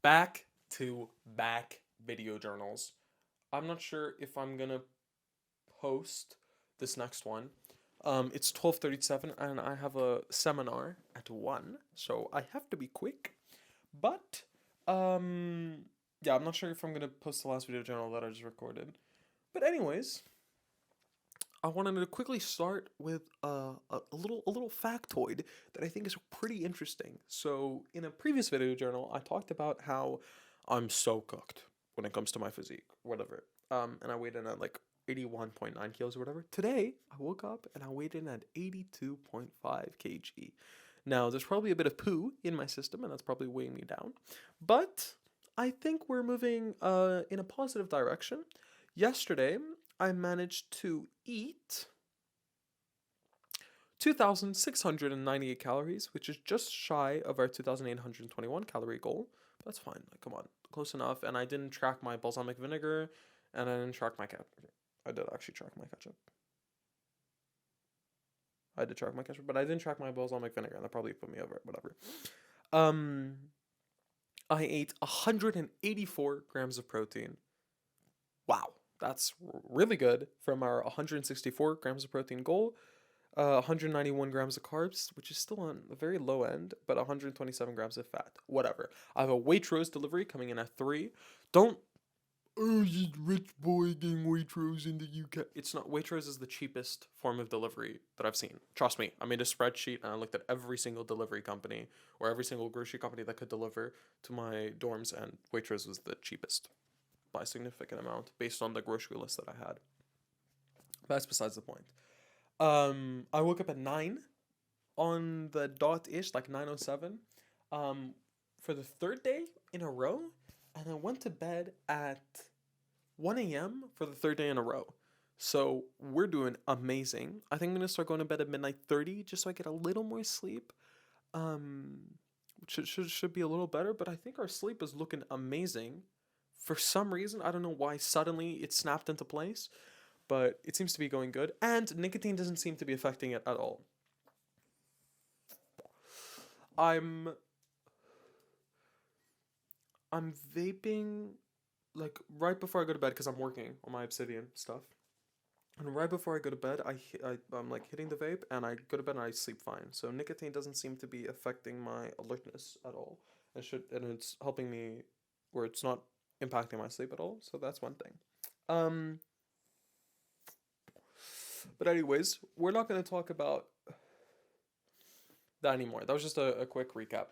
Back to back video journals. I'm not sure if I'm gonna post this next one. It's 12:37 and I have a seminar at 1, so I have to be quick. But um yeah, I'm not sure if I'm gonna post the last video journal that I just recorded. But anyways, I wanted to quickly start with a little factoid that I think is pretty interesting. So in a previous video journal, I talked about how I'm so cooked when it comes to my physique, whatever. And I weighed in at like 81.9 kilos or whatever. Today, I woke up and I weighed in at 82.5 kg. Now, there's probably a bit of poo in my system, and that's probably weighing me down. But I think we're moving in a positive direction. Yesterday, I managed to eat 2,698 calories, which is just shy of our 2,821 calorie goal. That's fine. Like, come on, close enough. And I didn't track my balsamic vinegar, and I didn't track my ketchup. I did actually track my ketchup. I did track my ketchup, but I didn't track my balsamic vinegar, and that probably put me over it. Whatever. Um, I ate 184 grams of protein. Wow, that's really good from our 164 grams of protein goal. 191 grams of carbs, which is still on the very low end, but 127 grams of fat. Whatever. I have a Waitrose delivery coming in at 3. Don't. Oh, you rich boy getting Waitrose in the UK. It's not. Waitrose is the cheapest form of delivery that I've seen. Trust me. I made a spreadsheet and I looked at every single delivery company or every single grocery company that could deliver to my dorms, and Waitrose was the cheapest by a significant amount based on the grocery list that I had. That's besides the point. I woke up at 9 on the dot ish, like 9:07, um, for the third day in a row, and I went to bed at 1 a.m. for the third day in a row. So we're doing amazing. I think I'm gonna start going to bed at midnight 30 just so I get a little more sleep. Um, should be a little better, but I think our sleep is looking amazing. For some reason, I don't know why suddenly it snapped into place, but it seems to be going good, and nicotine doesn't seem to be affecting it at all. I'm I'm vaping like right before I go to bed because I'm working on my obsidian stuff. And right before I go to bed, I'm like hitting the vape and I go to bed and I sleep fine. So nicotine doesn't seem to be affecting my alertness at all. And it's helping me where it's not impacting my sleep at all. So that's one thing. Um but anyways, we're not going to talk about that anymore. That was just a quick recap.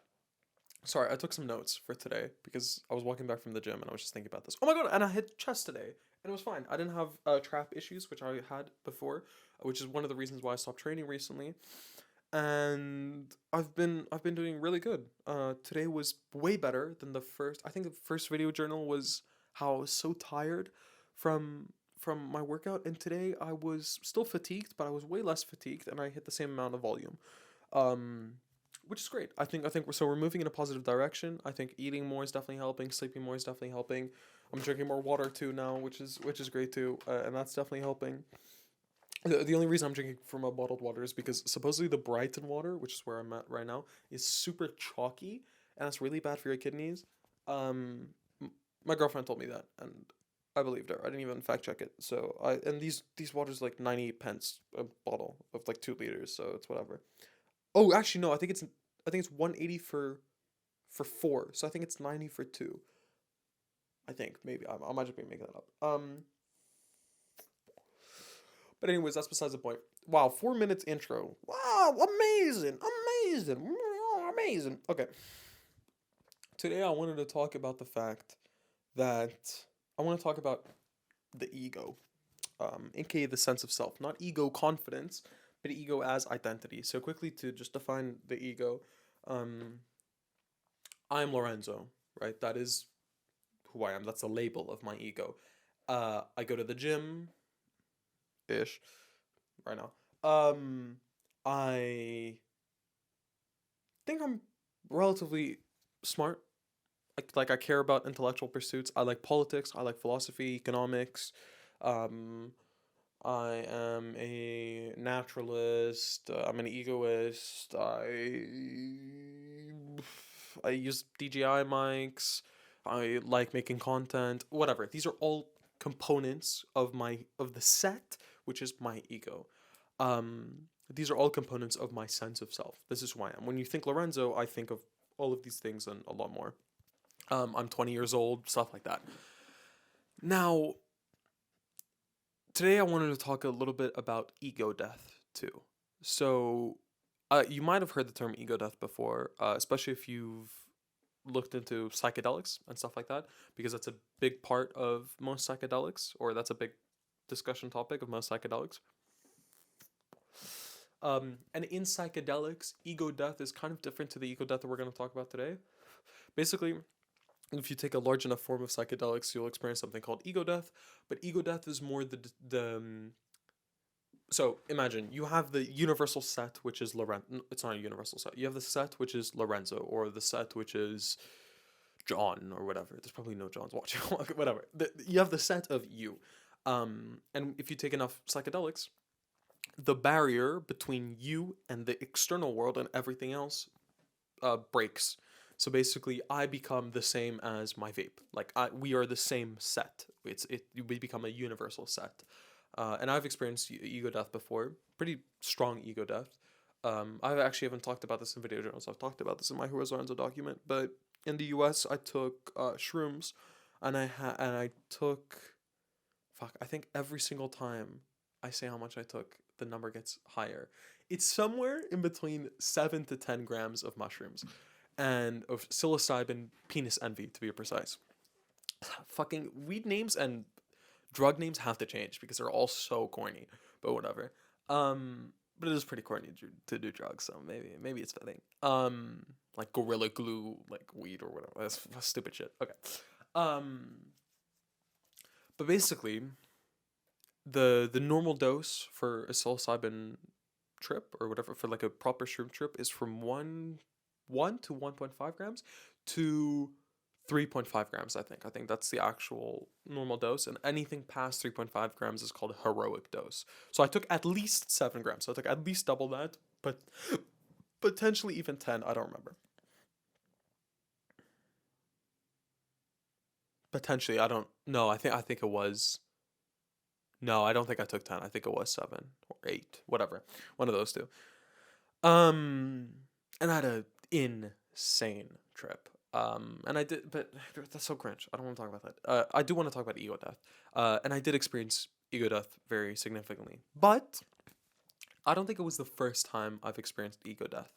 Sorry, I took some notes for today because I was walking back from the gym and I was just thinking about this. Oh my god, and I hit chest today and it was fine. I didn't have trap issues, which I had before, which is one of the reasons why I stopped training recently. And I've been doing really good. Today was way better than the first. I think the first video journal was how I was so tired from from my workout, and today I was still fatigued, but I was way less fatigued, and I hit the same amount of volume. Um, which is great. I think we're moving in a positive direction. I think eating more is definitely helping. Sleeping more is definitely helping. I'm drinking more water too now, which is great too, and that's definitely helping. The only reason I'm drinking from a bottled water is because supposedly the Brighton water, which is where I'm at right now, is super chalky and it's really bad for your kidneys. Um, my girlfriend told me that, and I believed her. I didn't even fact check it. So these waters like 98 pence a bottle of like 2 liters, so it's whatever. Oh, actually no, I think it's 180 for four, so I think it's 90 for two. I think maybe I might just be making that up. But anyways, that's besides the point. Wow, 4 minutes intro. Wow, amazing, amazing, amazing. Okay, today I wanted to talk about the fact that I want to talk about the ego, aka the sense of self, not ego confidence, but ego as identity. So quickly to just define the ego, um, I'm Lorenzo, right? That is who I am. That's the label of my ego. I go to the gym ish right now. I think I'm relatively smart. Like I care about intellectual pursuits. I like politics. I like philosophy, economics. Um, I am a naturalist. I'm an egoist. I use DJI mics. I like making content, whatever. These are all components of the set, which is my ego. These are all components of my sense of self. This is who I am. When you think Lorenzo, I think of all of these things and a lot more. I'm 20 years old, stuff like that. Now, today I wanted to talk a little bit about ego death too. So, you might have heard the term ego death before, especially if you've looked into psychedelics and stuff like that, because that's a big part of most psychedelics, or that's a big discussion topic of most psychedelics. And in psychedelics, ego death is kind of different to the ego death that we're going to talk about today. Basically, if you take a large enough form of psychedelics, you'll experience something called ego death. But ego death is more so imagine you have the universal set, which is Lorenzo. It's not a universal set. You have the set, which is Lorenzo, or the set, which is John, or whatever. There's probably no Johns watching. Whatever. You have the set of you. And if you take enough psychedelics, the barrier between you and the external world and everything else breaks. So basically, I become the same as my vape. Like we are the same set. We become a universal set. And I've experienced ego death before, pretty strong ego death. I actually haven't talked about this in video journals. I've talked about this in my Who Was Lorenzo document. But in the U.S., I took shrooms, and I took, fuck. I think every single time I say how much I took, the number gets higher. It's somewhere in between 7 to 10 grams of mushrooms, and of psilocybin penis envy, to be precise. Fucking weed names and drug names have to change because they're all so corny, but whatever. But it is pretty corny to do drugs, so maybe it's fitting. Like Gorilla Glue, like weed or whatever. That's stupid shit. Okay. But basically, the normal dose for a psilocybin trip or whatever, for like a proper shroom trip, is from 1 to 1.5 grams to 3.5 grams. I think that's the actual normal dose, and anything past 3.5 grams is called a heroic dose. So I took at least 7 grams. So I took at least double that, but potentially even 10. I don't remember. Potentially, I don't. No, I think it was. No, I don't think I took 10. I think it was 7 or 8, whatever, one of those two. Um, and I had a insane trip. And I did, but that's so cringe. I don't want to talk about that. I do want to talk about ego death. And I did experience ego death very significantly, but I don't think it was the first time I've experienced ego death.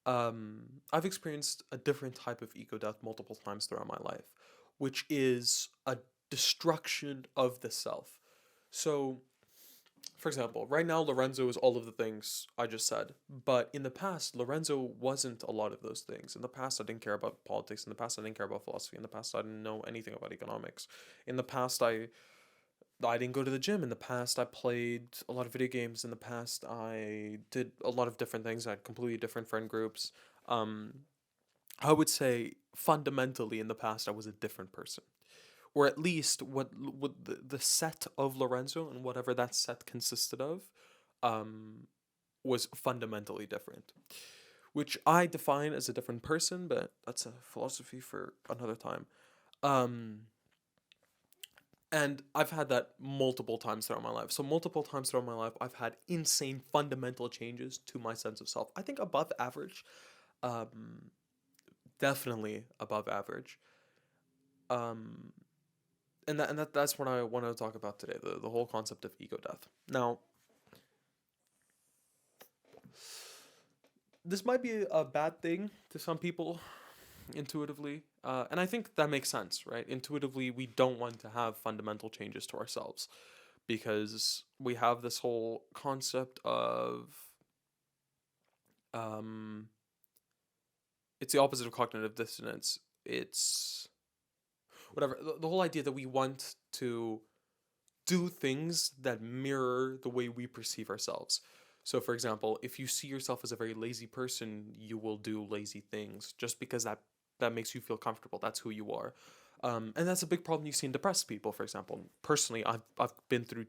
I've experienced a different type of ego death multiple times throughout my life, which is a destruction of the self. So, for example, right now Lorenzo is all of the things I just said, but in the past, Lorenzo wasn't a lot of those things. In the past, I didn't care about politics. In the past, I didn't care about philosophy. In the past, I didn't know anything about economics. In the past, I didn't go to the gym. In the past, I played a lot of video games. In the past, I did a lot of different things. I had completely different friend groups. Um, I would say fundamentally in the past, I was a different person, or at least what the set of Lorenzo and whatever that set consisted of, um, was fundamentally different, which I define as a different person, but that's a philosophy for another time. Um, and I've had that multiple times throughout my life. So multiple times throughout my life, I've had insane fundamental changes to my sense of self. I think above average, um, definitely above average. Um, that's what I want to talk about today, the whole concept of ego death. Now, this might be a bad thing to some people intuitively, and I think that makes sense, right? Intuitively, we don't want to have fundamental changes to ourselves because we have this whole concept of, um, it's the opposite of cognitive dissonance. It's whatever, the whole idea that we want to do things that mirror the way we perceive ourselves. So, for example, if you see yourself as a very lazy person, you will do lazy things just because that makes you feel comfortable. That's who you are, and that's a big problem you see in depressed people. For example, personally, I've been through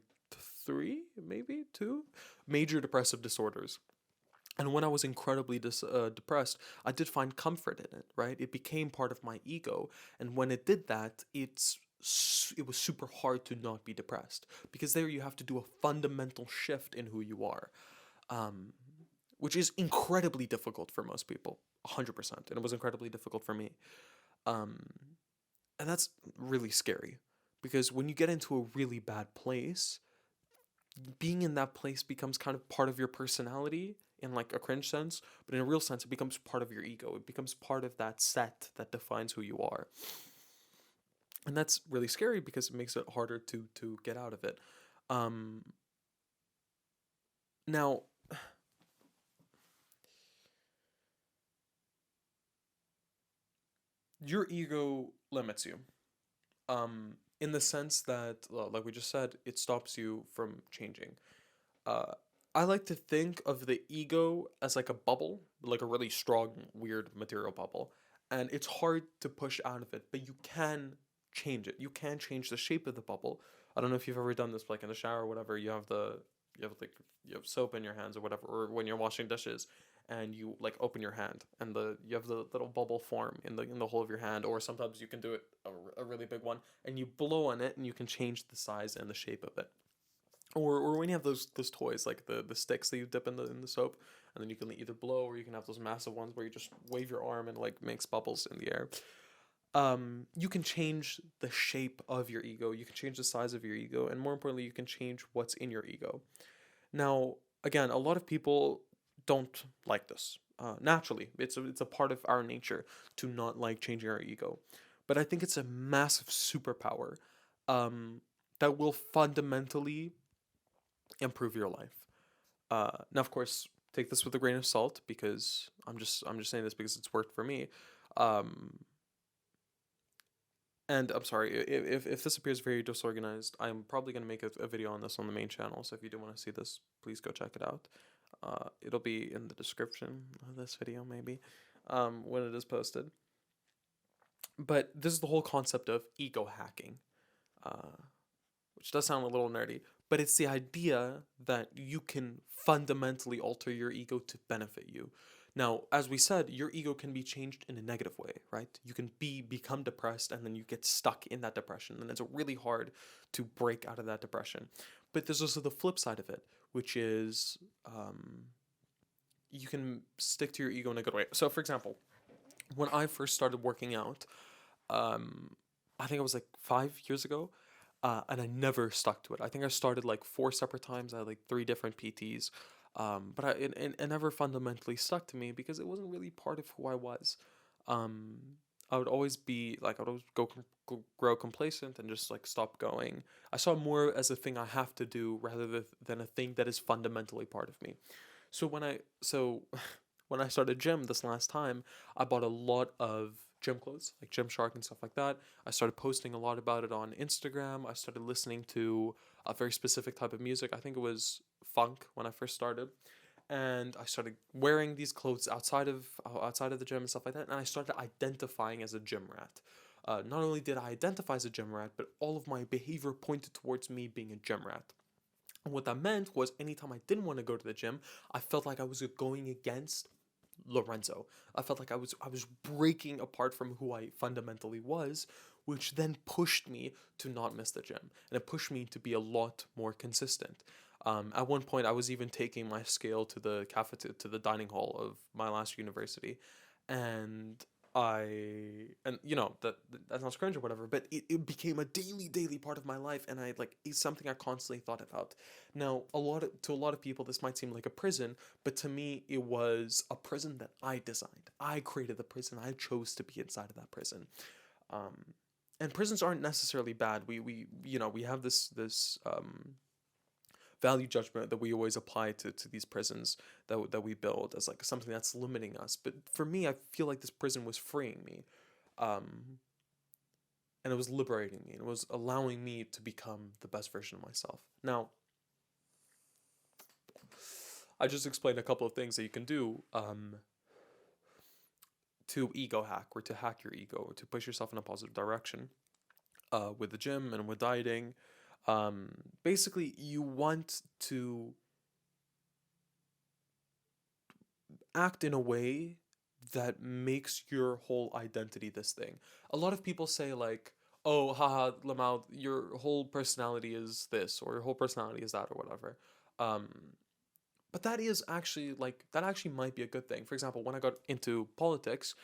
three, maybe two, major depressive disorders. And when I was incredibly depressed, I did find comfort in it, right? It became part of my ego. And when it did that, it was super hard to not be depressed because there you have to do a fundamental shift in who you are, um, which is incredibly difficult for most people, 100%. And it was incredibly difficult for me. Um, and that's really scary because when you get into a really bad place, being in that place becomes kind of part of your personality in like a cringe sense, but in a real sense, it becomes part of your ego. It becomes part of that set that defines who you are. And that's really scary because it makes it harder to get out of it. Um, now, your ego limits you. In the sense that, like we just said, it stops you from changing. Uh, I like to think of the ego as like a bubble, like a really strong, weird material bubble, and it's hard to push out of it, but you can change it. You can change the shape of the bubble. I don't know if you've ever done this, like in the shower or whatever. You have like you have soap in your hands or whatever, or when you're washing dishes, and you like open your hand, and the you have the little bubble form in the whole of your hand, or sometimes you can do it a really big one, and you blow on it, and you can change the size and the shape of it. Or when you have those toys like the sticks that you dip in the soap, and then you can either blow, or you can have those massive ones where you just wave your arm and like makes bubbles in the air. You can change the shape of your ego, you can change the size of your ego, and more importantly, you can change what's in your ego. Now, again, a lot of people don't like this. Naturally, it's a part of our nature to not like changing our ego, but I think it's a massive superpower, um, that will fundamentally improve your life. Now, of course, take this with a grain of salt because I'm just saying this because it's worked for me. Um, and I'm sorry if this appears very disorganized. I'm probably gonna make a video on this on the main channel. So if you do want to see this, please go check it out. It'll be in the description of this video maybe, when it is posted. But this is the whole concept of ego hacking. Uh, which does sound a little nerdy, but it's the idea that you can fundamentally alter your ego to benefit you. Now, as we said, your ego can be changed in a negative way, right? You can become depressed and then you get stuck in that depression, and it's really hard to break out of that depression. But there's also the flip side of it, which is, you can stick to your ego in a good way. So, for example, when I first started working out, um, I think it was like 5 years ago, and I never stuck to it. I think I started like four separate times. I had like three different PTs, but it never fundamentally stuck to me because it wasn't really part of who I was. Um, I would always be like I would always grow complacent and just like stop going. I saw it more as a thing I have to do rather than a thing that is fundamentally part of me. So when I started gym this last time, I bought a lot of gym clothes, like Gymshark and stuff like that. I started posting a lot about it on Instagram. I started listening to a very specific type of music. I think it was funk when I first started. And I started wearing these clothes outside of the gym and stuff like that. And I started identifying as a gym rat. Not only did I identify as a gym rat, but all of my behavior pointed towards me being a gym rat. And what that meant was anytime I didn't want to go to the gym, I felt like I was going against Lorenzo. I felt like I was breaking apart from who I fundamentally was, which then pushed me to not miss the gym, and it pushed me to be a lot more consistent. At one point, I was even taking my scale to the to the dining hall of my last university, and and that sounds cringe or whatever, but it became a daily part of my life, and I like it's something I constantly thought about. Now, to a lot of people, this might seem like a prison, but to me, it was a prison that I designed. I created the prison. I chose to be inside of that prison. Um, and prisons aren't necessarily bad. We have this value judgment that we always apply to these prisons that we build as like something that's limiting us. But for me, I feel like this prison was freeing me, um, and it was liberating me, and it was allowing me to become the best version of myself. Now, I just explained a couple of things that you can do, to ego hack or to hack your ego or to push yourself in a positive direction, with the gym and with dieting. Basically, you want to act in a way that makes your whole identity this thing. A lot of people say like, "Oh, haha, Lamau, your whole personality is this, or your whole personality is that, or whatever." Um, but that is actually like that actually might be a good thing. For example, when I got into politics,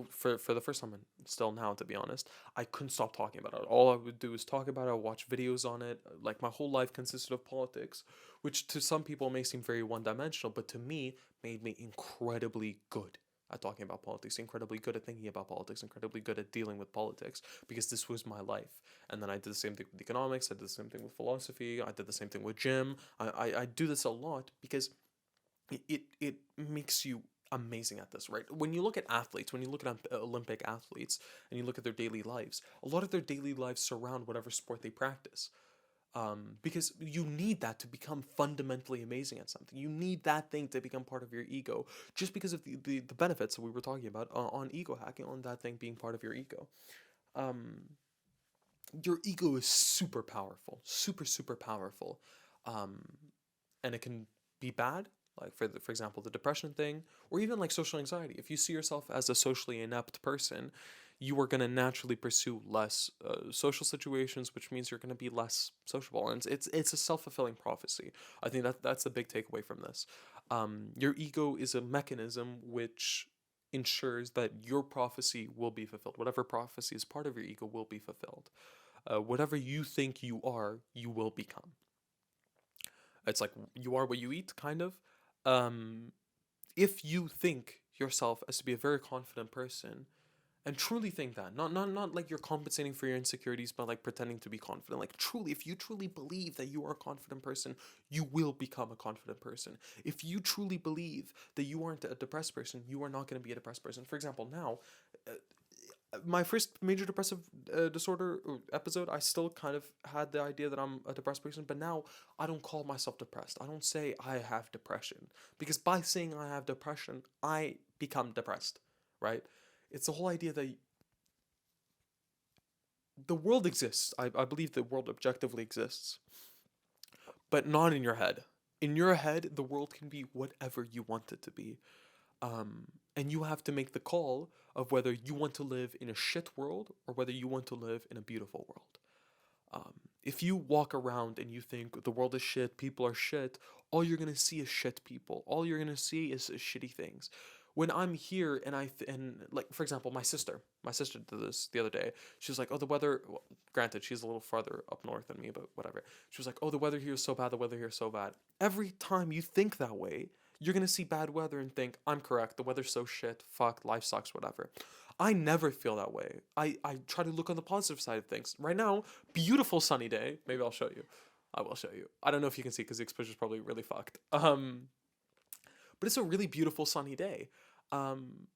for the first time and still now, to be honest, I couldn't stop talking about it. All I would do is talk about it, watch videos on it. Like my whole life consisted of politics, which to some people may seem very one dimensional, but to me made me incredibly good at talking about politics, incredibly good at thinking about politics, incredibly good at dealing with politics, because this was my life. And then I did the same thing with economics, I did the same thing with philosophy, I did the same thing with gym. I do this a lot because it makes you amazing at this, right? When you look at athletes, when you look at Olympic athletes and you look at their daily lives, a lot of their daily lives surround whatever sport they practice. Because you need that to become fundamentally amazing at something. You need that thing to become part of your ego, just because of the benefits that we were talking about on ego hacking, on that thing being part of your ego. Um, your ego is super powerful, super powerful, um, and it can be bad. Like for example, the depression thing, or even like social anxiety. If you see yourself as a socially inept person, you are going to naturally pursue less social situations, which means you're going to be less sociable, and it's a self-fulfilling prophecy. I think that's the big takeaway from this. Your ego is a mechanism which ensures that your prophecy will be fulfilled. Whatever prophecy is part of your ego will be fulfilled. Whatever you think you are, you will become. It's like you are what you eat, kind of. Um, if you think yourself as to be a very confident person, and truly think that, not like you're compensating for your insecurities, but like pretending to be confident, like truly, if you truly believe that you are a confident person, you will become a confident person. If you truly believe that you aren't a depressed person, you are not going to be a depressed person. For example, now, uh, my first major depressive disorder episode, I still kind of had the idea that I'm a depressed person, but now I don't call myself depressed. I don't say I have depression, because by saying I have depression, I become depressed, right? It's the whole idea that the world exists. I believe the world objectively exists, but not in your head. In your head, the world can be whatever you want it to be. And you have to make the call of whether you want to live in a shit world or whether you want to live in a beautiful world. If you walk around and you think the world is shit, people are shit, all you're gonna see is shit people. All you're gonna see is shitty things. When I'm here and and like for example, my sister did this the other day. She was like, "Oh, the weather." Well, granted, she's a little farther up north than me, but whatever. She was like, "Oh, the weather here is so bad. The weather here is so bad." Every time you think that way, you're gonna see bad weather and think, "I'm correct. The weather's so shit. Fuck, life sucks. Whatever." I never feel that way. I try to look on the positive side of things. Right now, beautiful sunny day. Maybe I'll show you. I will show you. I don't know if you can see because the exposure's probably really fucked. But it's a really beautiful sunny day. Um,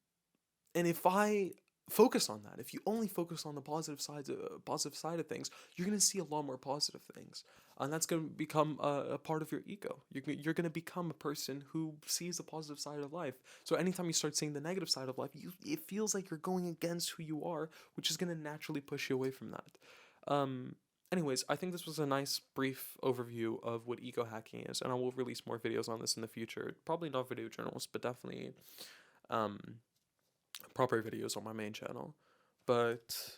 and if I focus on that, if you only focus on the positive side of things, you're gonna see a lot more positive things, and that's gonna become a part of your ego. You're gonna become a person who sees the positive side of life. So anytime you start seeing the negative side of life, it feels like you're going against who you are, which is gonna naturally push you away from that. Um, Anyways, I think this was a nice brief overview of what ego hacking is, and I will release more videos on this in the future. Probably not video journals, but definitely um, proper videos on my main channel. But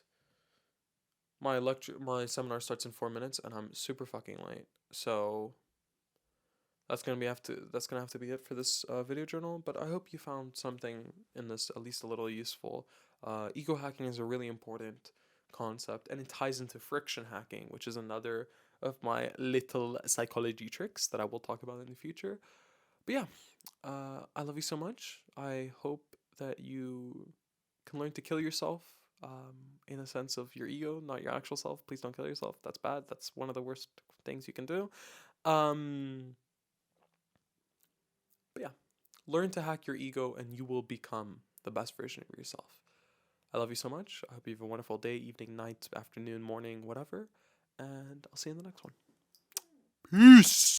my seminar starts in 4 minutes, and I'm super fucking late. So that's gonna have to be it for this video journal. But I hope you found something in this at least a little useful. Ego hacking is a really important concept, and it ties into friction hacking, which is another of my little psychology tricks that I will talk about in the future. But yeah, I love you so much. I hope that you can learn to kill yourself, in a sense of your ego, not your actual self. Please don't kill yourself. That's bad. That's one of the worst things you can do. Um, but yeah, learn to hack your ego and you will become the best version of yourself. I love you so much. I hope you have a wonderful day, evening, night, afternoon, morning, whatever. And I'll see you in the next one. Peace.